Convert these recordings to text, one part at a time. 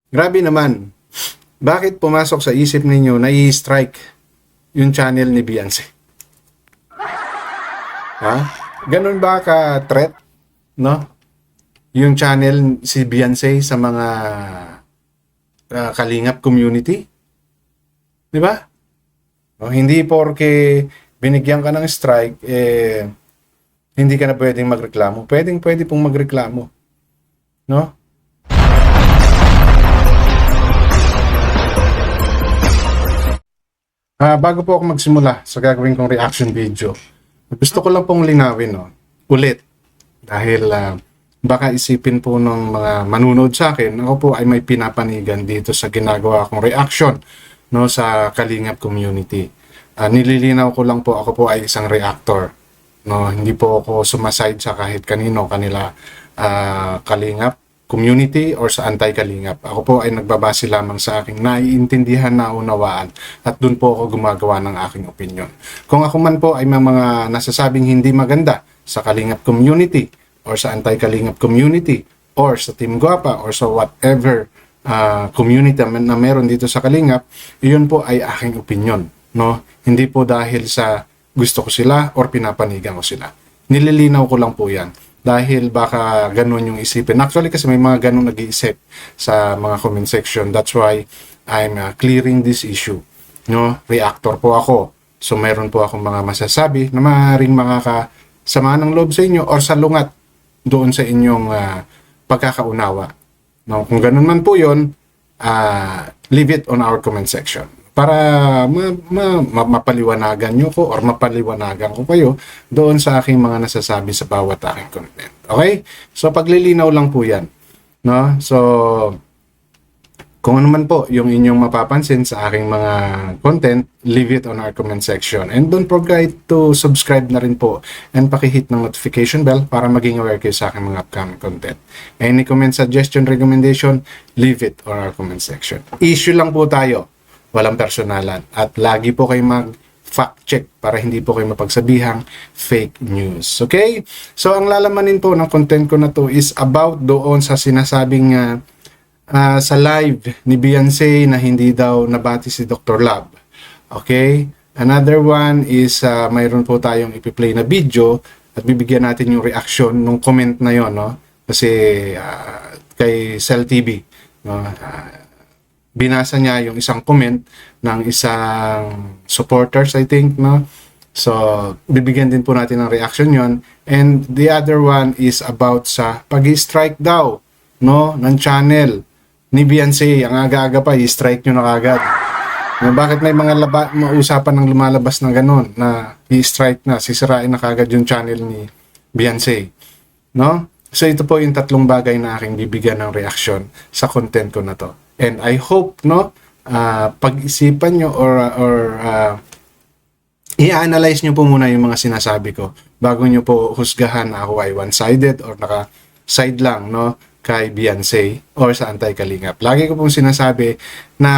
Grabe naman. Bakit pumasok sa isip ninyo na i-strike yung channel ni Beyonce? Ha? Ganun ba ka-threat, no? Yung channel si Beyonce sa mga Kalingap community? Di ba? O, hindi porke binigyan ka ng strike, hindi ka na pwedeng magreklamo. Pwede pong magreklamo. No? Bago po ako magsimula sa gagawin kong reaction video, gusto ko lang pong linawin, no? Ulit. Dahil baka isipin po ng mga manunood sa akin, ako po ay may pinapanigan dito sa ginagawa kong reaction, no, sa Kalingap community. Nililinaw ko lang po, ako po ay isang reactor. No? Hindi po ako sumaside sa kahit kanino, kanila Kalingap community or sa anti-Kalingap. Ako po ay nagbabase lamang sa aking naiintindihan, naunawaan, at doon po ako gumagawa ng aking opinion. Kung ako man po ay may mga nasasabing hindi maganda sa Kalingap community or sa anti-Kalingap community or sa Team Guapa or sa whatever community na meron dito sa Kalingap, iyon po ay aking opinion. No? Hindi po dahil sa gusto ko sila or pinapanigan ko sila. Nililinaw ko lang po yan. Dahil baka ganun yung isipin. Actually kasi may mga ganun nag-iisip sa mga comment section. That's why I'm clearing this issue. No? Reactor po ako. So meron po akong mga masasabi na maaaring makakasama ng loob sa inyo or salungat doon sa inyong pagkakaunawa. No? Kung ganun man po yun, leave it on our comment section. Para mapaliwanagan nyo ko or mapaliwanagan ko kayo doon sa aking mga nasasabi sa bawat aking content. Okay? So, paglilinaw lang po yan. No? So, kung ano man po yung inyong mapapansin sa aking mga content, leave it on our comment section. And don't forget to subscribe na rin po and pakihit ng notification bell para maging aware kayo sa aking mga upcoming content. Any comment, suggestion, recommendation, leave it on our comment section. Issue lang po tayo. Walang personalan. At lagi po kayo mag-fact check para hindi po kayo mapagsabihang fake news. Okay? So, ang lalamanin po ng content ko na to is about doon sa sinasabing sa live ni Beyonce na hindi daw nabati si Dr. Love. Okay? Another one is mayroon po tayong ipi-play na video at bibigyan natin yung reaction nung comment na yon, no? Kasi kay Cell TV, no? Binasa niya yung isang comment ng isang supporters, I think, no? So, bibigyan din po natin ng reaction yon. And the other one is about sa pag-strike daw, no, ng channel ni Beyonce. Ang aga-aga pa, i-strike nyo na kagad. No, bakit may mga usapan ng lumalabas ng ganun na i-strike na, sisirain na kagad yung channel ni Beyonce, no? So, ito po yung tatlong bagay na aking bibigyan ng reaction sa content ko na to. And I hope, no, pag-isipan nyo or i-analyze nyo po muna yung mga sinasabi ko bago nyo po husgahan na ako ay one-sided or naka-side lang, no, kay Beyonce or sa anti-Kalingap. Lagi ko pong sinasabi na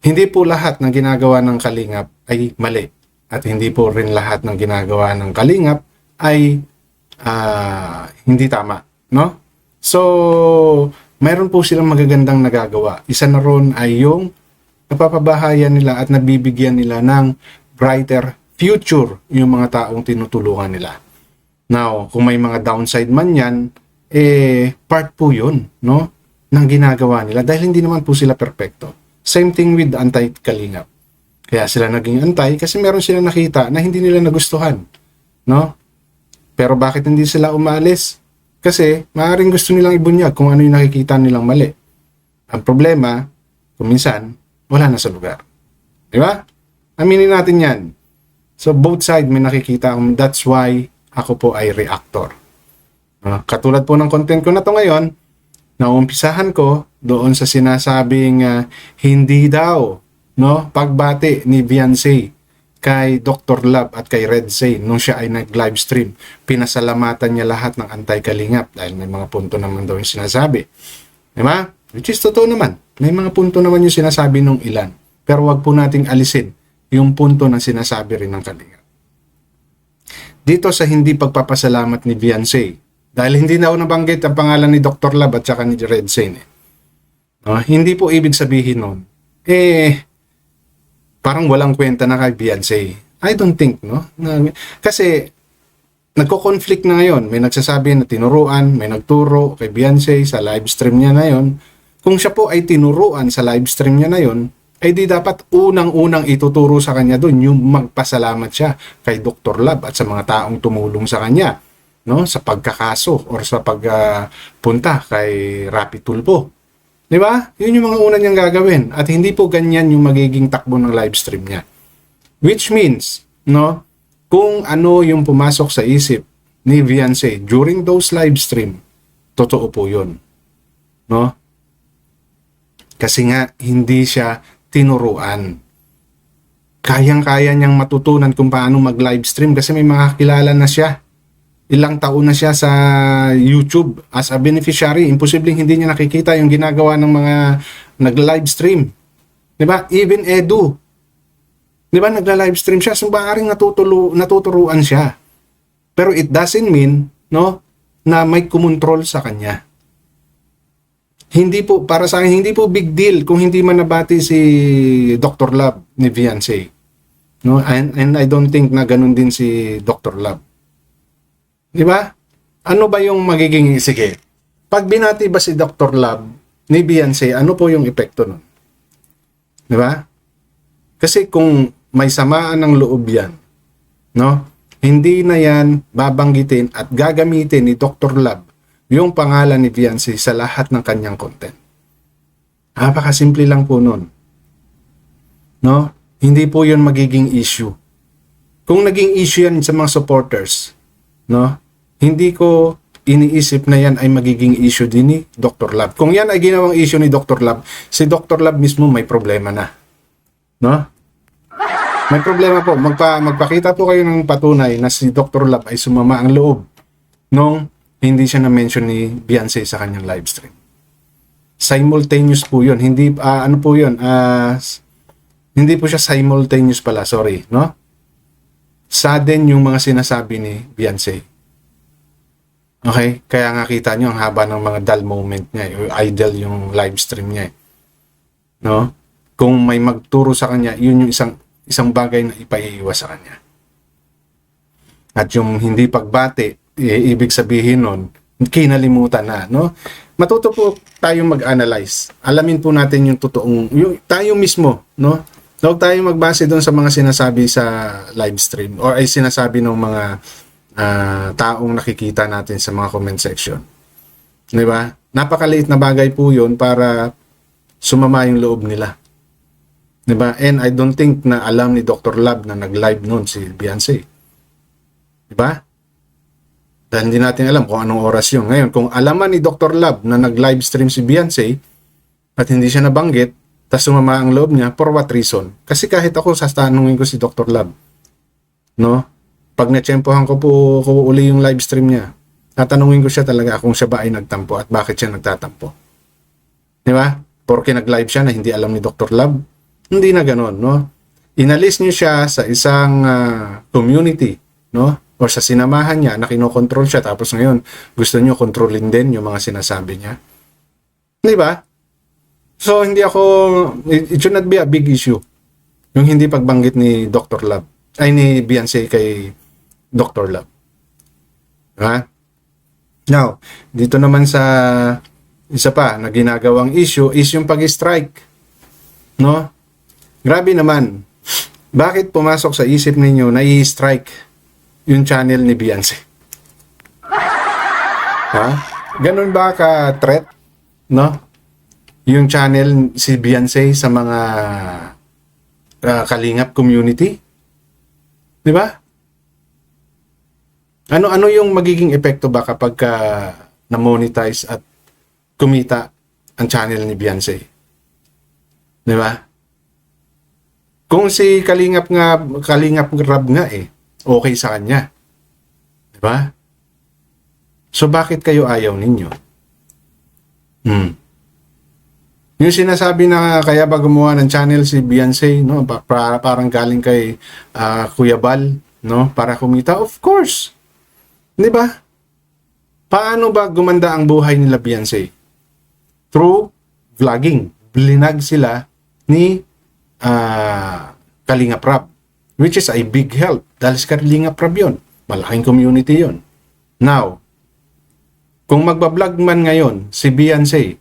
hindi po lahat ng ginagawa ng Kalingap ay mali. At hindi po rin lahat ng ginagawa ng Kalingap ay hindi tama, no? So, mayroon po silang magagandang nagagawa. Isa na ron ay yung napapabahayan nila at nabibigyan nila ng brighter future yung mga taong tinutulungan nila. Now, kung may mga downside man yan, part po yun, no, ng ginagawa nila dahil hindi naman po sila perfecto. Same thing with anti-Kalingap. Kaya sila naging anti kasi meron silang nakita na hindi nila nagustuhan, no? Pero bakit hindi sila umalis? Kasi maaaring gusto nilang ibunyag kung ano yung nakikita nilang mali. Ang problema, kung minsan, wala na sa lugar. Di ba? Aminin natin yan. So, both side may nakikita. That's why ako po ay reactor. Katulad po ng content ko na to ngayon, naumpisahan ko doon sa sinasabing hindi daw, no, pagbati ni Beyonce kay Dr. Love at kay Red Zane nung siya ay nag-live stream. Pinasalamatan niya lahat ng anti-Kalingap dahil may mga punto naman daw yung sinasabi. Diba? Which is totoo naman. May mga punto naman yung sinasabi nung ilan. Pero wag po nating alisin yung punto na sinasabi rin ng Kalingap. Dito sa hindi pagpapasalamat ni Beyonce, dahil hindi na ako nabanggit ang pangalan ni Dr. Love at saka ni Red Zane. Hindi po ibig sabihin nun, parang walang kwenta na kay Beyonce. I don't think, no? Kasi, nagko-conflict na ngayon. May nagsasabi na tinuruan, may nagturo kay Beyonce sa live stream niya na yon. Kung siya po ay tinuruan sa live stream niya na yon, ay di dapat unang-unang ituturo sa kanya doon yung magpasalamat siya kay Dr. Love at sa mga taong tumulong sa kanya, no? Sa pagkakaso or sa pagpunta kay Rapi Tulfo. Di ba? Yun yung mga una niyang gagawin. At hindi po ganyan yung magiging takbo ng live stream niya. Which means, no, kung ano yung pumasok sa isip ni Beyonce during those live stream, totoo po yun. No? Kasi nga, hindi siya tinuruan. Kayang-kaya niyang matutunan kung paano mag-live stream kasi may mga kilala na siya. Ilang taon na siya sa YouTube as a beneficiary. Imposibleng hindi niya nakikita yung ginagawa ng mga nag-live stream. Diba? Even Edu. Diba? Nagla-live stream siya. So, maaaring natuturuan siya. Pero it doesn't mean, no, na may kumontrol sa kanya. Hindi po, para sa akin, hindi po big deal kung hindi man nabati si Dr. Love ni Beyonce. No? And I don't think na ganun din si Dr. Love. Di ba? Ano ba yung magiging, sige, pag binati ba si Dr. Love ni Beyonce, ano po yung epekto nun? Di ba? Kasi kung may samaan ng loob yan, no? Hindi na yan babanggitin at gagamitin ni Dr. Love yung pangalan ni Beyonce sa lahat ng kanyang content. Napakasimple lang po nun. No? Hindi po yun magiging issue. Kung naging issue yan sa mga supporters, no? Hindi ko iniisip na yan ay magiging issue din ni Dr. Love. Kung yan ay ginawang issue ni Dr. Love, si Dr. Love mismo may problema na. No? May problema po. Magpakita po kayo ng patunay na si Dr. Love ay sumama ang loob nung hindi siya na-mention ni Beyonce sa kanyang live stream. Simultaneous po yun. Hindi, ano po yun? Hindi po siya simultaneous pala. Sorry. No? Sudden yung mga sinasabi ni Beyonce. Okay? Kaya nga kita nyo ang haba ng mga dull moment niya. Idle yung live stream niya. No? Kung may magturo sa kanya, yun yung isang bagay na ipaiiwas sa kanya. At yung hindi pagbati, ibig sabihin nun, kinalimutan na. No? Matuto po tayong mag-analyze. Alamin po natin yung totoong, tayo mismo. No? Huwag tayo magbase doon sa mga sinasabi sa live stream or ay sinasabi ng mga taong nakikita natin sa mga comment section. Di ba? Napakaliit na bagay po yun para sumama yung loob nila. Di ba? And I don't think na alam ni Dr. Love na nag-live noon si Beyonce. Di ba? Dahil hindi natin alam kung anong oras yun. Ngayon, kung alaman ni Dr. Love na nag-live stream si Beyonce at hindi siya nabanggit, tapos sumama ang loob niya, for what reason? Kasi kahit ako, sastanungin ko si Dr. Love. No? Pag natsyempohan ko po uli yung live stream niya, tatanungin ko siya talaga kung siya ba ay nagtampo at bakit siya nagtatampo. Di ba? Porque nag-live siya na hindi alam ni Dr. Love. Hindi na ganoon, no? Inalis niyo siya sa isang community, no? O sa sinamahan niya na kinokontrol siya tapos ngayon gusto niyo kontrolin din yung mga sinasabi niya. Di ba? So, hindi ako, it should not be a big issue. Yung hindi pagbanggit ni Dr. Love, ay ni Beyonce kay Dr. Love. Diba? Now, dito naman sa isa pa na ginagawang issue is yung pag-strike. No? Grabe naman. Bakit pumasok sa isip ninyo na i-strike yung channel ni Beyonce? Ha? Ganun ba ka-threat? No? Yung channel si Beyonce sa mga Kalingap community? Di ba? Ano yung magiging epekto ba kapag na-monetize at kumita ang channel ni Beyonce? Di ba? Kung si Kalingap Rab nga okay sa kanya. Di ba? So bakit kayo ayaw ninyo? Yung sinasabi na kaya ba gumawa ng channel si Beyonce, no? Parang galing kay Kuya Bal, no? Para kumita, of course. 'Di ba? Paano ba gumanda ang buhay nila Beyonce? Through vlogging. Blinag sila ni Kalingap Rab, which is a big help dahil si Kalingap Rab yun. Malaking community yun. Now, kung magbablog man ngayon si Beyonce,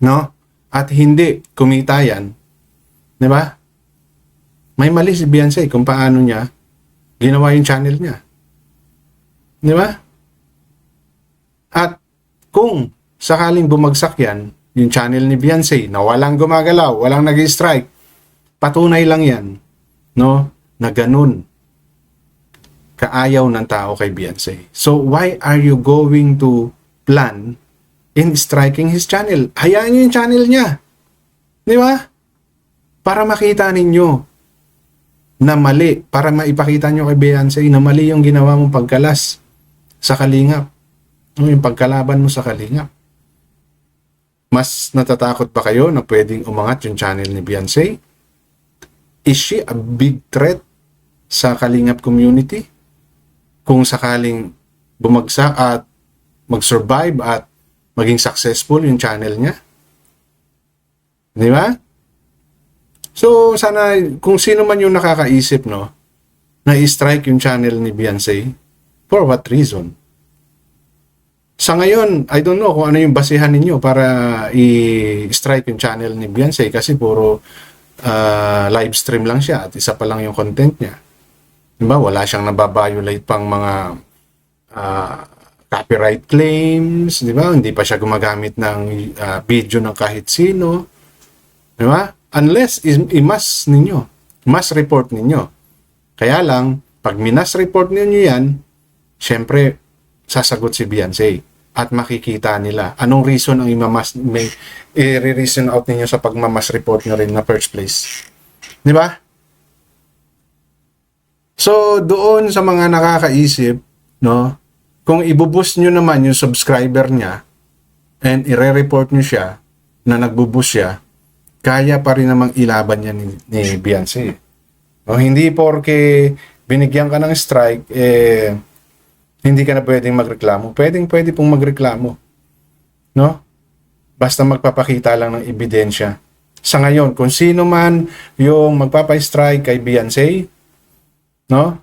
no? At hindi kumita yan, di ba? May mali si Beyonce kung paano niya ginawa yung channel niya. Di ba? At kung sakaling bumagsak yan, yung channel ni Beyonce na walang gumagalaw, walang nag-strike, patunay lang yan, no? Na ganun kaayaw ng tao kay Beyonce. So, why are you going to plan in striking his channel? Hayaan nyo yung channel niya. Di ba? Para makita ninyo na mali. Para maipakita nyo kay Beyonce na mali yung ginawa mong pagkalas sa Kalingap. Yung pagkalaban mo sa Kalingap. Mas natatakot ba kayo na pwedeng umangat yung channel ni Beyonce? Is she a big threat sa Kalingap community? Kung sakaling bumagsak at mag-survive at maging successful yung channel niya. Di ba? So, sana kung sino man yung nakakaisip, no, na i-strike yung channel ni Beyonce, for what reason? Sa ngayon, I don't know kung ano yung basihan ninyo para i-strike yung channel ni Beyonce kasi puro live stream lang siya at isa pa lang yung content niya. Diba? Wala siyang nababiolate pang mga copyright claims, diba? Hindi pa siya gumagamit ng video ng kahit sino. Diba? Unless i-mass ninyo, mass report ninyo. Kaya lang, pag minas report ninyo yan, syempre, sasagot si Beyonce at makikita nila anong reason ang may i-reason out ninyo sa pagmamas report nyo rin na first place. Diba? So, doon sa mga nakakaisip, no, kung ibuboost nyo naman yung subscriber niya and ire-report nyo siya na nagbuboost siya, kaya pa rin namang ilaban niya ni Beyonce. No, hindi porke binigyan ka ng strike, hindi ka na pwedeng magreklamo. Pwede pong magreklamo. No? Basta magpapakita lang ng ebidensya. Sa ngayon, kung sino man yung magpapa-strike kay Beyonce, no?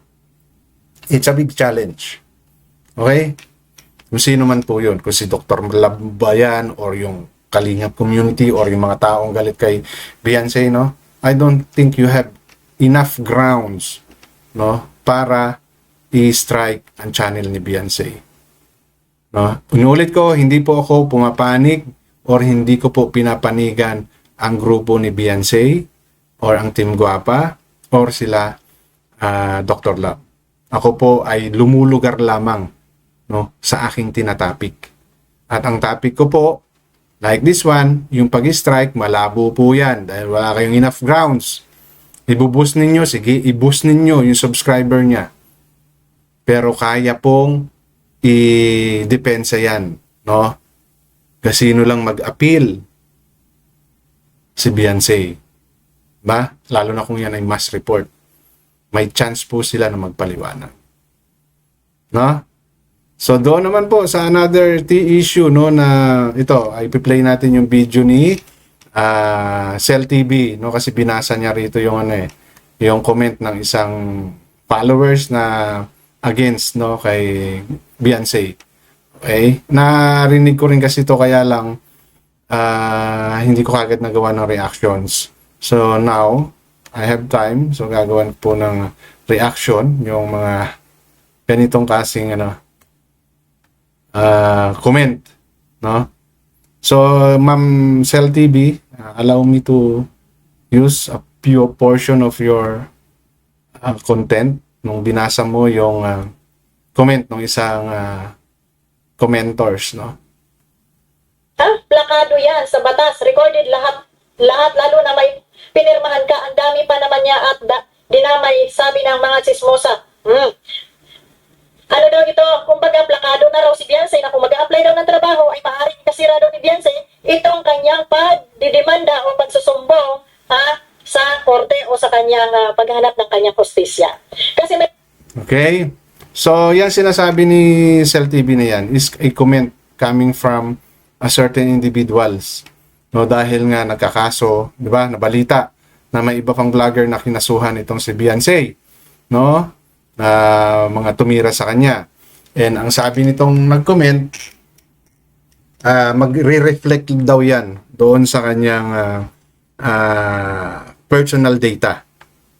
It's a big challenge. Okay? Kung sino man po yun. Kung si Dr. Lab ba yan, or yung Kalingap community, or yung mga taong galit kay Beyonce, no? I don't think you have enough grounds, no? Para i-strike ang channel ni Beyonce. No? Unulit ko, hindi po ako pumapanig or hindi ko po pinapanigan ang grupo ni Beyonce or ang Team Guapa or sila Dr. Love. Ako po ay lumulugar lamang, no, sa aking tinatapik. At ang topic ko po, like this one, yung pag-strike, malabo po yan dahil wala kayong enough grounds. I-boost ninyo, sige, i-boost ninyo yung subscriber niya. Pero kaya pong i-depensa yan, no? Kasino lang mag-appeal si Beyonce. Ba? Lalo na kung yan ay mass report. May chance po sila na magpaliwanag. No? So, doon naman po sa another issue, no, na ito, ay i-play natin yung video ni Cell TV, no, kasi binasa niya rito yung yung comment ng isang followers na against, no, kay Beyonce. Okay? Narinig ko rin kasi ito, kaya lang hindi ko kagad nagawa ng reactions. So now I have time, so gagawin po ng reaction yung mga ganitong kasing comment, no? So Ma'am Cell TV, allow me to use a few portion of your content nung binasa mo yung comment ng isang commentors, no? Plakado yan sa batas, recorded lahat, lalo na may pinirmahan ka, ang dami pa naman niya at dinamay, sabi ng mga sismosa. Ano daw ito, kumbaga plakado na raw si Beyonce na kung mag-a-apply daw ng trabaho ay maaaring kasira daw ni Beyonce itong kanyang pagdidemanda o pagsusumbong sa korte o sa kanyang paghanap ng kanyang hustisya. Kasi may... Okay? So, yan sinasabi ni Cell TV na yan is a comment coming from a certain individuals. No, dahil nga nagkakaso, di ba, nabalita na may iba pang vlogger na kinasuhan itong si Beyonce, no? Na mga tumira sa kanya. And ang sabi nitong nag-comment, magre-reflect daw yan doon sa kanyang personal data,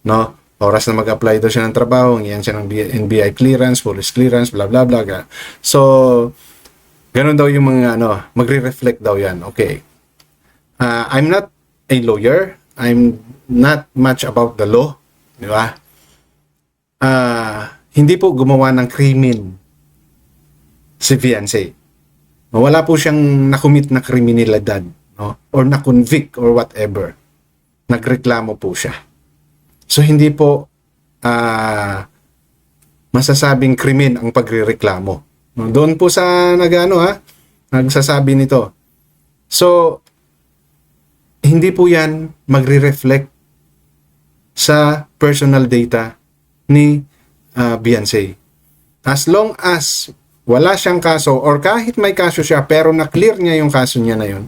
no? Oras na mag-apply daw siya ng trabaho, yan siya ng NBI clearance, police clearance, blah blah blah. So, ganun daw yung mga magre-reflect daw yan. Okay. I'm not a lawyer. I'm not much about the law, di ba? Hindi po gumawa ng krimen si Beyonce. Wala po siyang nakumit na kriminalidad, no? Or na-convict or whatever. Nagreklamo po siya. So, hindi po masasabing krimen ang pagrereklamo. No? Doon po sa nagsasabi nito. So, hindi po yan magre-reflect sa personal data ni Beyonce. As long as wala siyang kaso or kahit may kaso siya pero na-clear niya yung kaso niya na yun,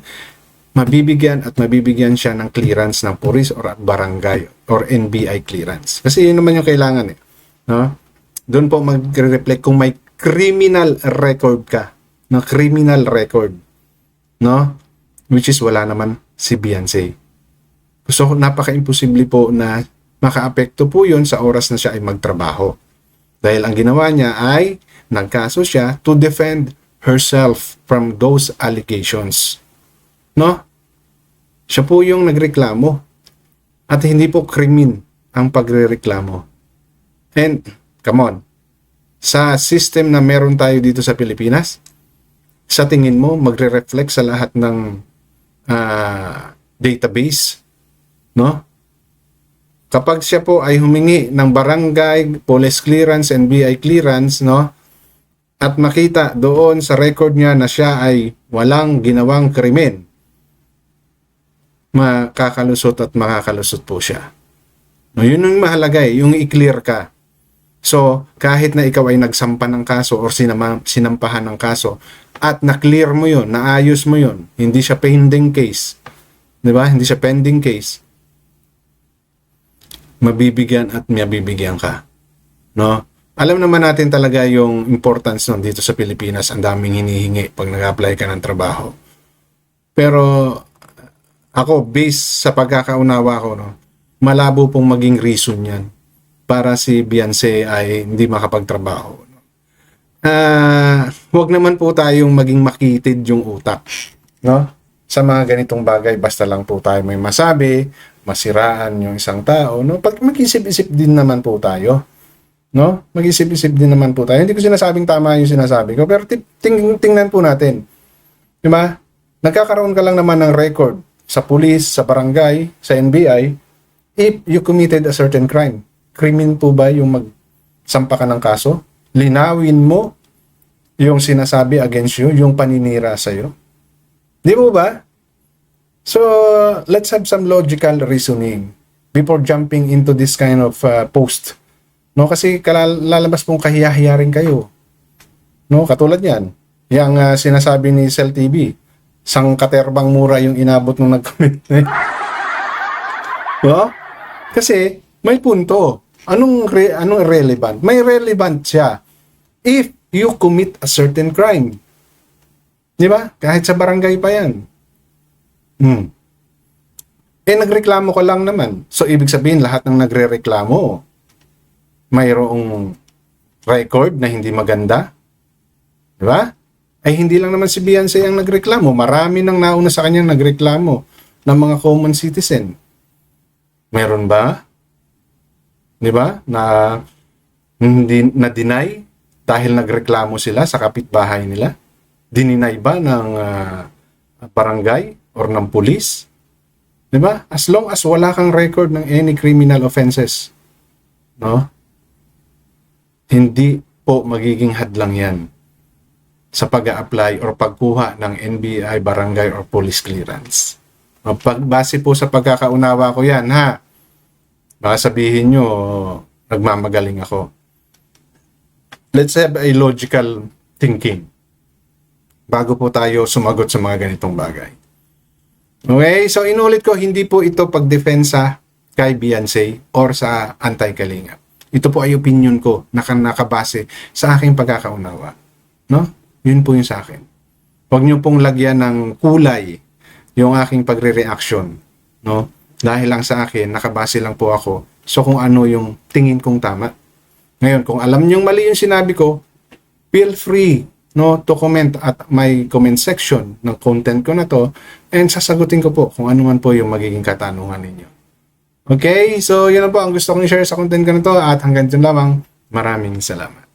mabibigyan siya ng clearance ng police or barangay or NBI clearance. Kasi yun naman yung kailangan no? Doon po magre-reflect kung may criminal record ka. No? Criminal record. No? Which is wala naman si Beyonce. So, napaka-imposible po na makaapekto po yun sa oras na siya ay magtrabaho. Dahil ang ginawa niya ay nagkaso siya to defend herself from those allegations. No? Siya po yung nagreklamo. At hindi po krimen ang pagrereklamo. And, come on, sa system na meron tayo dito sa Pilipinas, sa tingin mo, magre-reflect sa lahat ng database, no? Kapag siya po ay humingi ng barangay, police clearance, NBI clearance, no? At makita doon sa record niya na siya ay walang ginawang krimen, makakalusot at makakalusot po siya. No, yun yung mahalaga yung i-clear ka. So, kahit na ikaw ay nagsampa ng kaso or sinampahan ng kaso at na-clear mo yun, naayos mo yun, hindi siya pending case, di ba? Hindi siya pending case, mabibigyan at mabibigyan ka. No? Alam naman natin talaga yung importance nun dito sa Pilipinas, ang daming hinihingi pag nag-apply ka ng trabaho. Pero, ako, based sa pagkakaunawa ko, no, malabo pong maging reason yan para si Beyonce ay hindi makapagtrabaho. Huwag naman po tayong maging makitid yung utak. No? Sa mga ganitong bagay, basta lang po tayo may masabi, masiraan yung isang tao. No? Pag mag-isip-isip din naman po tayo. No? Mag-isip-isip din naman po tayo. Hindi ko sinasabing tama yung sinasabi ko, pero tingnan po natin. Diba? Nagkakaroon ka lang naman ng record sa police, sa barangay, sa NBI, if you committed a certain crime. Krimen po ba yung magsampa ka ng kaso? Linawin mo yung sinasabi against you, yung paninira sa'yo. Di mo ba? So, let's have some logical reasoning before jumping into this kind of post. No, kasi lalabas pong kahiya-hiya rin kayo. No, katulad yan. Yang sinasabi ni Cell TV, sang katerbang mura yung inabot nung nag-comment. No? Kasi may punto. Anong relevant? May relevant siya if you commit a certain crime. Di ba? Kahit sa barangay pa yan. Nagreklamo ka lang naman. So, ibig sabihin, lahat ng nagre-reklamo, mayroong record na hindi maganda. Di ba? Ay hindi lang naman si Beyonce ang nagreklamo. Marami nang nauna sa kanyang nagreklamo ng mga common citizen. Meron ba? Di ba? Na hindi na-deny dahil nagreklamo sila sa kapitbahay nila? Dininay ba ng barangay or ng police? Di ba? As long as wala kang record ng any criminal offenses, no? Hindi po magiging hadlang yan sa pag-a-apply or pagkuha ng NBI, barangay, or police clearance. Base po sa pagkakaunawa ko yan, ha? Baka sabihin nyo, nagmamagaling ako. Let's have a logical thinking bago po tayo sumagot sa mga ganitong bagay. Okay, so inulit ko, hindi po ito pagdepensa kay Beyonce or sa anti-Kalinga. Ito po ay opinion ko na nakabase sa aking pagkakaunawa. No? Yun po yung sa akin. Huwag niyo pong lagyan ng kulay yung aking pagre-reaction. No? Dahil lang sa akin, nakabase lang po ako. So kung ano yung tingin kong tama. Ngayon, kung alam niyong mali yung sinabi ko, feel free to comment at my comment section ng content ko na to and sasagutin ko po kung ano man po yung magiging katanungan ninyo. Okay? So, yun na po ang gusto kong i-share sa content ko na to at hanggang dyan lamang. Maraming salamat.